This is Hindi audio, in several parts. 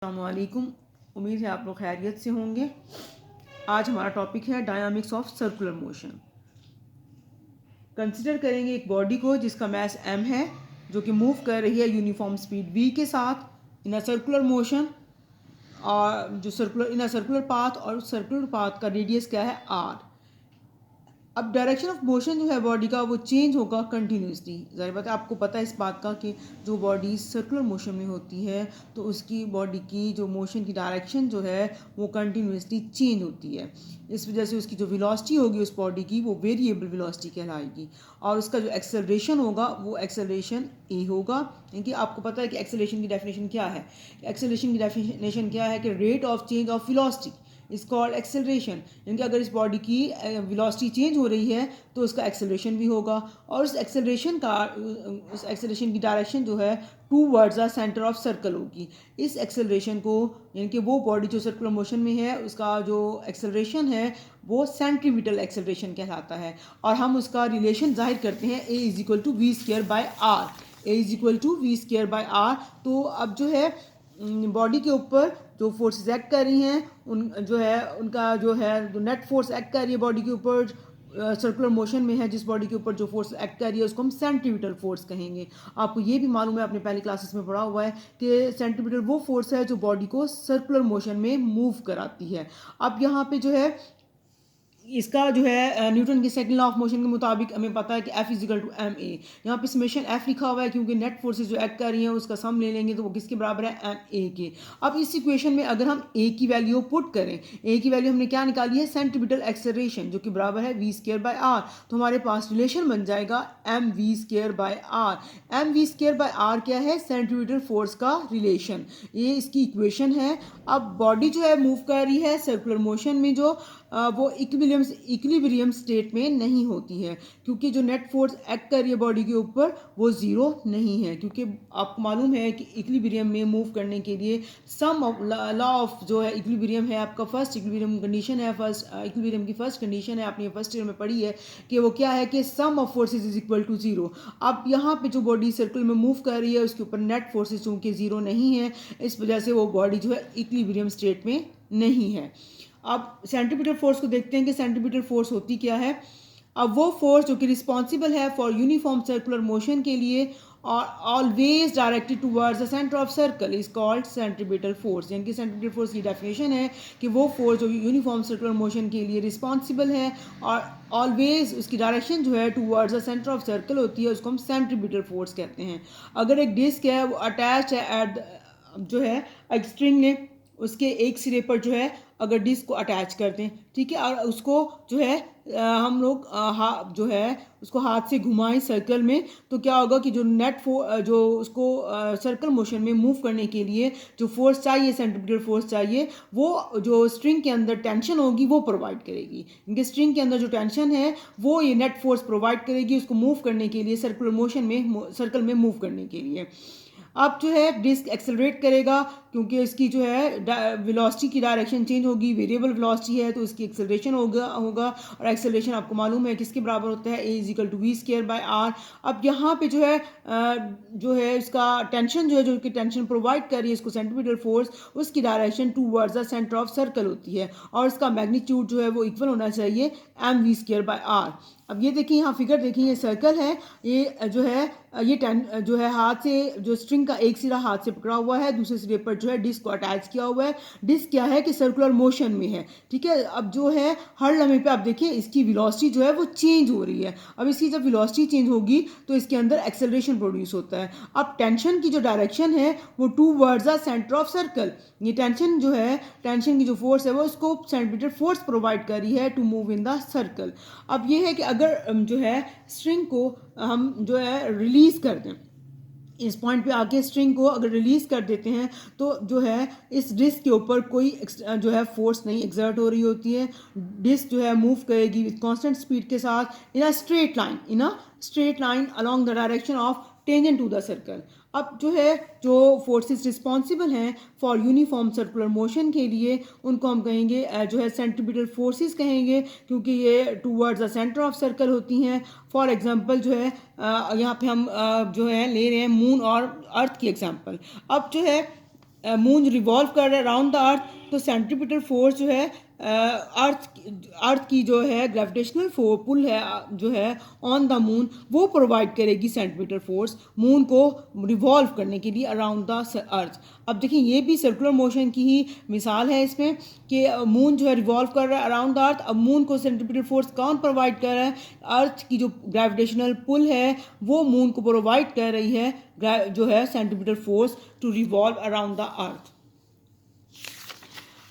अस्सलामुअलैकुम। उम्मीद है आप लोग खैरियत से होंगे। आज हमारा टॉपिक है dynamics of circular motion. Consider करेंगे एक बॉडी को जिसका मास m है, जो कि मूव कर रही है यूनिफॉर्म स्पीड v के साथ इन अ सर्कुलर मोशन, और जो सर्कुलर पाथ, और सर्कुलर पाथ का रेडियस क्या है r। अब डायरेक्शन ऑफ मोशन जो है बॉडी का वो चेंज होगा कंटिन्यूसली। ज़ाहिर बात है आपको पता है इस बात का कि जो बॉडी सर्कुलर मोशन में होती है तो उसकी बॉडी की जो मोशन की डायरेक्शन जो है वो कंटिन्यूसली चेंज होती है। इस वजह से उसकी जो वेलोसिटी होगी उस बॉडी की वो वेरिएबल वेलोसिटी कहलाएगी, और उसका जो एक्सेलरेशन होगा वो एक्सेलरेशन ए होगा। क्योंकि आपको पता है कि एक्सेलरेशन की डेफिनेशन क्या है। एक्सेलरेशन की डेफिनेशन क्या है कि rate of change of velocity is called acceleration. यानी कि अगर इस बॉडी की वेलोसिटी चेंज हो रही है तो उसका एक्सेलरेशन भी होगा, और उस एक्सेलरेशन की डायरेक्शन जो है towards the centre of circle होगी। इस एक्सेलरेशन को, यानी कि वो बॉडी जो सर्कुलर मोशन में है उसका जो एक्सेलरेशन है वो सेंट्रीपिटल एक्सेलरेशन कहलाता है, और हम उसका रिलेशन जाहिर करते हैं a is equal to v square by r. A is equal to v square by r. तो अब जो है बॉडी के ऊपर जो फोर्सेस एक्ट कर रही हैं उन जो है उनका जो है जो नेट फोर्स एक्ट कर रही है बॉडी के ऊपर, सर्कुलर मोशन में है जिस बॉडी के ऊपर जो फोर्स एक्ट कर रही है उसको हम सेंट्रीपिटल फोर्स कहेंगे। आपको ये भी मालूम है, आपने पहली क्लासेस में पढ़ा हुआ है कि सेंट्रीपिटल वो फोर्स है जो बॉडी को सर्कुलर मोशन में मूव कराती है। अब यहाँ पे जो है इसका जो है न्यूटन के सेकंड लॉ ऑफ मोशन के मुताबिक हमें पता है कि F is equal to m a. यहाँ पे समेशन F लिखा हुआ है क्योंकि नेट फोर्सेस जो एक्ट कर रही हैं उसका सम ले लेंगे तो वो किसके बराबर है, एम ए के। अब इस इक्वेशन में अगर हम a की वैल्यू पुट करें, a की वैल्यू हमने क्या निकाली है, सेंट्रीपिटल एक्सेलरेशन, जो कि बराबर है वी स्क्वायर बाय आर। तो हमारे पास रिलेशन बन जाएगा m v square by r. M v square by r क्या है, सेंट्रीपिटल फोर्स का रिलेशन, ये इसकी इक्वेशन है। अब बॉडी जो है मूव कर रही है सर्कुलर मोशन में, जो वो इक्विलिब्रियम स्टेट में नहीं होती है, क्योंकि जो नेट फोर्स एक्ट कर रही है बॉडी के ऊपर वो ज़ीरो नहीं है। क्योंकि आपको मालूम है कि इक्विलिब्रियम में मूव करने के लिए सम ऑफ लॉ ऑफ जो है इक्विलिब्रियम है आपका फर्स्ट इक्विलिब्रियम कंडीशन है, फर्स्ट इक्विलिब्रियम की फर्स्ट कंडीशन है, आपने फर्स्ट ईयर में पढ़ी है कि वो क्या है कि sum of forces is equal to zero. अब यहाँ पे जो बॉडी सर्कल में मूव कर रही है उसके ऊपर नेट फोर्सेज चूँकि ज़ीरो नहीं है, इस वजह से वो बॉडी जो है इक्विलिब्रियम स्टेट में नहीं है। अब सेंट्रीपिटल फोर्स को देखते हैं कि सेंट्रीपिटल फोर्स होती क्या है। अब वो फोर्स जो कि रिस्पॉन्सिबल है फॉर यूनिफॉर्म सर्कुलर मोशन के लिए और always directed towards the centre of circle is called centripetal force. यानी कि सेंट्रीपिटल फोर्स की डेफिनेशन है कि वो फोर्स जो यूनिफॉर्म सर्कुलर मोशन के लिए रिस्पॉन्सिबल है और ऑलवेज उसकी डायरेक्शन जो है towards the centre of circle होती है, उसको हम सेंट्रीपिटल फोर्स कहते हैं। अगर एक डिस्क है वो अटैच है एट जो है एक स्ट्रिंग में, उसके एक सिरे पर जो है अगर डिस्क को अटैच कर दें, ठीक है, और उसको जो है हम लोग जो है उसको हाथ से घुमाएं सर्कल में, तो क्या होगा कि जो जो उसको सर्कल मोशन में मूव करने के लिए जो फोर्स चाहिए, सेंट्रीपिटल फोर्स चाहिए, वो जो स्ट्रिंग के अंदर टेंशन होगी वो प्रोवाइड करेगी। इनके स्ट्रिंग के अंदर जो टेंशन है वो ये नेट फोर्स प्रोवाइड करेगी उसको मूव करने के लिए, सर्कुलर मोशन में सर्कल में मूव करने के लिए। अब जो है डिस्क एक्सेलरेट करेगा क्योंकि इसकी जो है वेलोसिटी की डायरेक्शन चेंज होगी, वेरिएबल वेलोसिटी है तो इसकी एक्सेलरेशन होगा और एक्सेलरेशन आपको मालूम है किसके बराबर होता है, a is equal to v square by r. अब यहाँ पे जो है इसका टेंशन जो है, जो कि टेंशन प्रोवाइड कर रही है इसको सेंट्रीपिटल फोर्स, उसकी direction towards the centre of circle होती है, और इसका मैग्नीट्यूड जो है वो इक्वल होना चाहिए m v square by r. अब ये देखिए यहाँ फिगर देखिए, ये सर्कल है, ये जो है ये जो है हाथ से जो स्ट्रिंग का एक सिरा हाथ से पकड़ा हुआ है, दूसरे सिरे पर जो है डिस्क को अटैच किया हुआ है। डिस्क क्या है कि सर्कुलर मोशन में है, ठीक है। अब जो है हर लम्हे पे आप देखिए इसकी वेलोसिटी जो है वो चेंज हो रही है। अब इसकी जब वेलोसिटी चेंज होगी तो इसके अंदर एक्सेलरेशन प्रोड्यूस होता है। अब टेंशन की जो डायरेक्शन है वो towards the centre of circle, ये टेंशन जो है, टेंशन की जो फोर्स है वो उसको सेंट्रीपिटल फोर्स प्रोवाइड कर रही है to move in the circle. अब ये है कि अगर जो है स्ट्रिंग को हम जो है रिलीज कर दें, इस पॉइंट पे आके स्ट्रिंग को अगर रिलीज कर देते हैं तो जो है इस डिस्क के ऊपर कोई जो है फोर्स नहीं एक्सर्ट हो रही होती है। डिस्क जो है मूव करेगी विद कांस्टेंट स्पीड के साथ in a straight line along the direction of tangent to the circle. अब जो है जो फोर्सेस रिस्पॉन्सिबल हैं फॉर यूनिफॉर्म सर्कुलर मोशन के लिए उनको हम कहेंगे जो है सेंट्रीपिटल फोर्सेस कहेंगे, क्योंकि ये towards the centre of circle होती हैं। फॉर एग्जांपल जो है यहाँ पे हम जो है ले रहे हैं मून और अर्थ की एग्जांपल। अब जो है मून रिवॉल्व कर रहा है अराउंड द अर्थ, तो सेंट्रीपिटल फोर्स जो है अर्थ की जो है ग्रेविटेशनल पुल है जो है ऑन द मून, वो प्रोवाइड करेगी सेंट्रीपिटल फोर्स मून को रिवॉल्व करने के लिए अराउंड द अर्थ। अब देखिए ये भी सर्कुलर मोशन की ही मिसाल है इसमें कि मून जो है रिवॉल्व कर रहा है अराउंड द अर्थ। अब मून को सेंट्रीपिटल फोर्स कौन प्रोवाइड कर रहा है? अर्थ की जो ग्रेविटेशनल पुल है वो मून को प्रोवाइड कर रही है जो है centripetal force to revolve around the earth.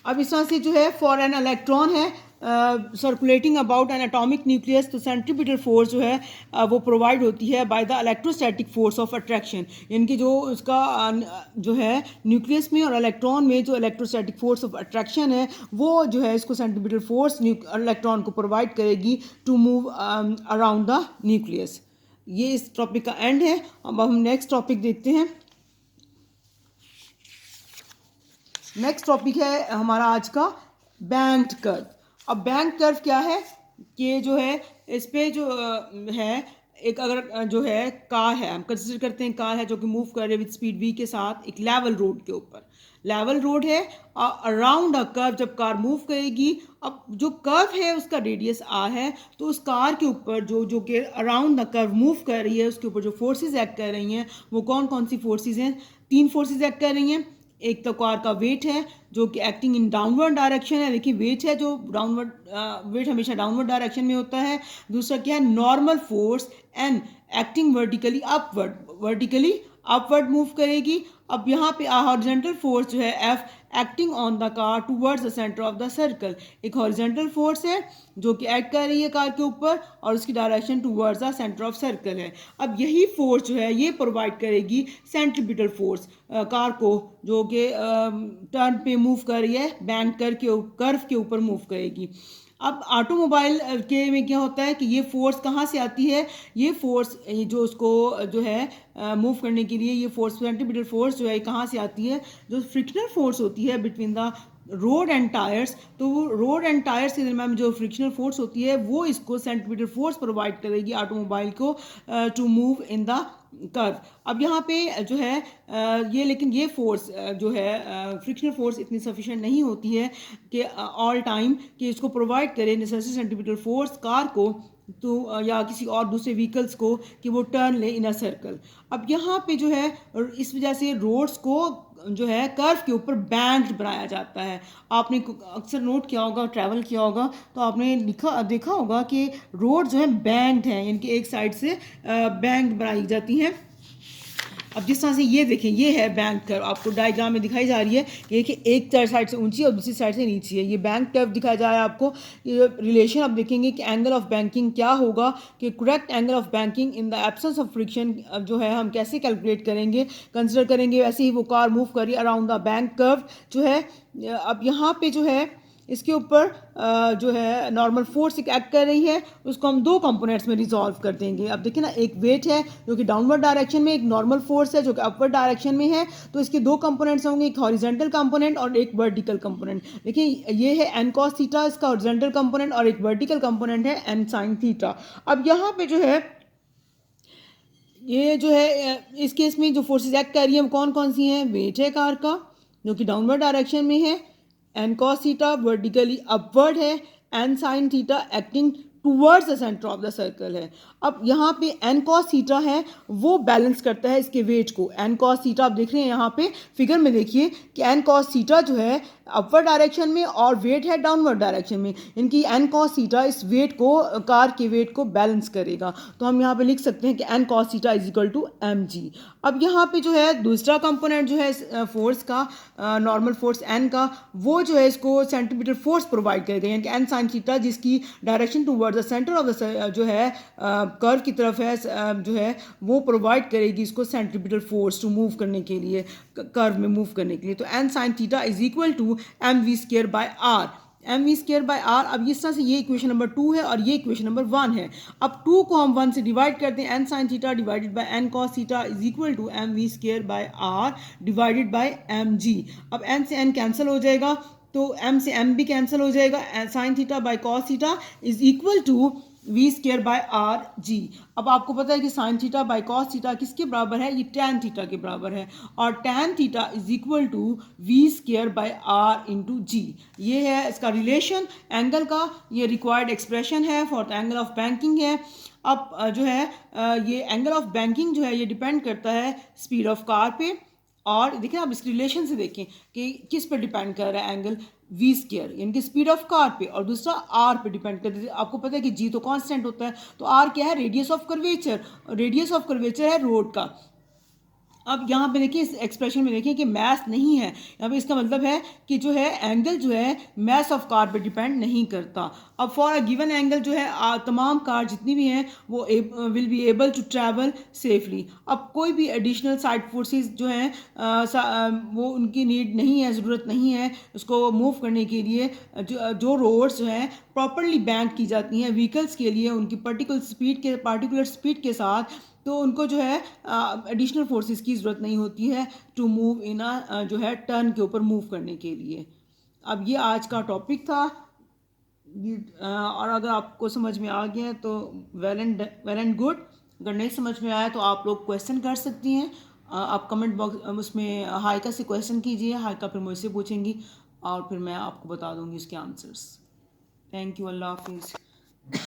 अब इस तरह से जो है फॉर एन इलेक्ट्रॉन है circulating about an atomic nucleus, तो सेंट्रीपिटल फोर्स जो है वो प्रोवाइड होती है by the electrostatic force of attraction, यानी कि जो उसका जो है न्यूक्लियस में और इलेक्ट्रॉन में जो इलेक्ट्रोस्टैटिक फोर्स ऑफ अट्रैक्शन है वो जो है इसको सेंट्रीपिटल फोर्स इलेक्ट्रॉन को प्रोवाइड करेगी to move around the nucleus. ये इस टॉपिक का एंड है। अब हम नेक्स्ट टॉपिक देखते हैं। नेक्स्ट टॉपिक है हमारा आज का बैंक्ड कर्व। अब बैंक्ड कर्व क्या है कि जो है इस पे जो है एक अगर जो है कार है, हम कंसिडर करते हैं कार है जो कि मूव कर रही है विद स्पीड v के साथ एक लेवल रोड के ऊपर। लेवल रोड है अराउंड अ कर्व जब कार मूव करेगी। अब जो कर्व है उसका रेडियस r है, तो उस कार के ऊपर जो कि अराउंड द कर्व मूव कर रही है उसके ऊपर जो फोर्सेस एक्ट कर रही हैं वो कौन कौन सी फोर्सेस हैं? 3 फोर्सेस एक्ट कर रही हैं। एक तो कार का वेट है जो कि एक्टिंग इन डाउनवर्ड डायरेक्शन है, देखिए वेट है जो डाउनवर्ड वेट हमेशा डाउनवर्ड डायरेक्शन में होता है। दूसरा क्या है? Normal force and acting vertically upward move करेगी। अब यहाँ पे हॉरिजॉन्टल फोर्स जो है F acting on the car towards the centre of the circle, एक हॉरिजॉन्टल फोर्स है जो कि एक्ट कर रही है कार के ऊपर और उसकी direction towards the centre of circle है। अब यही फोर्स जो है ये प्रोवाइड करेगी सेंट्रीपिटल फोर्स कार को जो कि टर्न पे मूव कर रही है, बैंक कर्व के ऊपर मूव करेगी। अब ऑटोमोबाइल के में क्या होता है कि ये फोर्स कहाँ से आती है? ये फोर्स जो उसको जो है मूव करने के लिए ये फोर्स सेंट्रीपिटल फोर्स जो है कहाँ से आती है? जो फ्रिक्शनल फोर्स होती है between the road and tyres, तो वो रोड एंड टायर्स के दरम्यान जो फ्रिक्शनल फोर्स होती है वो इसको सेंट्रीपिटल फोर्स प्रोवाइड करेगी ऑटोमोबाइल को to move in the curve. अब यहाँ पे जो है ये लेकिन ये फोर्स जो है फ्रिक्शनल फोर्स इतनी सफिशिएंट नहीं होती है कि ऑल टाइम कि इसको प्रोवाइड करे नेसेसरी सेंट्रीपिटल फोर्स कार को तो या किसी और दूसरे व्हीकल्स को कि वो टर्न ले इन अ सर्कल। अब यहाँ पे जो है इस वजह से रोड्स को जो है कर्व के ऊपर बैंक्ड बनाया जाता है। आपने अक्सर नोट किया होगा, ट्रैवल किया होगा तो आपने देखा होगा कि रोड जो है बैंक्ड हैं, यानी कि एक साइड से बैंक्ड बनाई जाती हैं। अब जिस तरह से ये देखें ये है बैंक कर्व, आपको डायग्राम में दिखाई जा रही है कि एक साइड से ऊंची और दूसरी साइड से नीची है। ये बैंक कर्व दिखाया जा रहा है आपको। ये रिलेशन आप देखेंगे कि एंगल ऑफ बैंकिंग क्या होगा कि correct angle of banking in the absence of friction जो है हम कैसे कैलकुलेट करेंगे, कंसिडर करेंगे। वैसे ही वो कार मूव करी अराउंड द बैंक कर्व जो है। अब यहाँ पे जो है इसके ऊपर जो है नॉर्मल फोर्स एक एक्ट कर रही है, उसको हम 2 कंपोनेंट्स में रिजॉल्व कर देंगे। अब देखिए ना, एक वेट है जो कि डाउनवर्ड डायरेक्शन में, एक नॉर्मल फोर्स है जो कि अपवर्ड डायरेक्शन में है। तो इसके 2 कंपोनेंट्स होंगे, एक हॉरिजॉन्टल कंपोनेंट और एक वर्टिकल कंपोनेंट। देखिए ये है एन कॉस थीटा इसका हॉरिजॉन्टल कंपोनेंट और एक वर्टिकल कंपोनेंट है एन साइन थीटा। अब यहाँ पे जो है ये जो है इस केस में जो फोर्सेस एक्ट कर रही है वो कौन कौन सी हैं? वेट है कार का जो कि डाउनवर्ड डायरेक्शन में है, N cos theta vertically upward है, N sign theta acting towards the centre of the circle है। अब यहाँ पे एन कॉस थीटा है वो बैलेंस करता है इसके वेट को। एन कॉस थीटा आप देख रहे हैं यहाँ पे फिगर में, देखिए कि एन कॉस थीटा जो है अपवर्ड डायरेक्शन में और वेट है डाउनवर्ड डायरेक्शन में, इनकी एन कॉस थीटा इस वेट को कार के वेट को बैलेंस करेगा। तो हम यहाँ पे लिख सकते हैं कि N cos theta is equal to m g. अब यहाँ पे जो है दूसरा कंपोनेंट जो है फोर्स का नॉर्मल फोर्स एन का, वो जो है इसको सेंटीमीटर फोर्स प्रोवाइड करेगा, यानी कि एन साइन थीटा जिसकी direction towards the centre of the जो है कर्व की तरफ है जो है वो प्रोवाइड करेगी इसको सेंट्रीपिटल फोर्स टू मूव करने के लिए, कर्व में मूव करने के लिए। तो N sign theta is equal to m v square by r, m v square by r. अब इस तरह से ये इक्वेशन नंबर 2 है और ये इक्वेशन नंबर 1 है। अब 2 को हम 1 से डिवाइड करते हैं, N sign theta divided by N cos theta is equal to m v square by r divided by m g. अब एन से एन कैंसिल हो जाएगा तो एम से एम भी कैंसिल हो जाएगा, sine theta by cos theta is equal to v square by r g. अब आपको पता है कि sine theta by cos theta किसके बराबर है, ये टैन थीटा के बराबर है, और tan theta is equal to v square by r into g. ये है इसका रिलेशन एंगल का, ये रिक्वायर्ड एक्सप्रेशन है for the angle of banking है। अब जो है ये एंगल ऑफ बैंकिंग जो है ये डिपेंड करता है स्पीड ऑफ कार पे, और देखिए आप इस रिलेशन से देखें कि किस पर डिपेंड कर रहा है एंगल, वी स्केयर यानी कि स्पीड ऑफ कार पे, और दूसरा आर पे डिपेंड करता है। आपको पता है कि जी तो कांस्टेंट होता है, तो आर क्या है, radius of curvature, radius of curvature है रोड का। अब यहाँ पे देखिए इस एक्सप्रेशन में देखिए कि मैथ नहीं है यहाँ पे, इसका मतलब है कि जो है एंगल जो है मैथ ऑफ कार पे डिपेंड नहीं करता। अब फॉर अ गिवन एंगल जो है तमाम कार जितनी भी हैं वो will be able to travel safely. अब कोई भी एडिशनल साइड फोर्सेस जो हैं वो उनकी नीड नहीं है, ज़रूरत नहीं है उसको मूव करने के लिए। जो रोड्स जो हैं प्रॉपरली बैंक की जाती हैं व्हीकल्स के लिए उनकी पार्टिकुलर स्पीड के साथ, तो उनको जो है एडिशनल फोर्सेस की ज़रूरत नहीं होती है टू मूव इन जो है टर्न के ऊपर मूव करने के लिए। अब ये आज का टॉपिक था, और अगर आपको समझ में आ गया तो वेल एंड गुड। अगर नहीं समझ में आया तो आप लोग क्वेश्चन कर सकती हैं। आप कमेंट बॉक्स उसमें हाइका से क्वेश्चन कीजिए, हाइका फिर मुझसे पूछेंगी और फिर मैं आपको बता दूंगी इसके आंसर्स। थैंक यू, अल्लाह हाफिज़।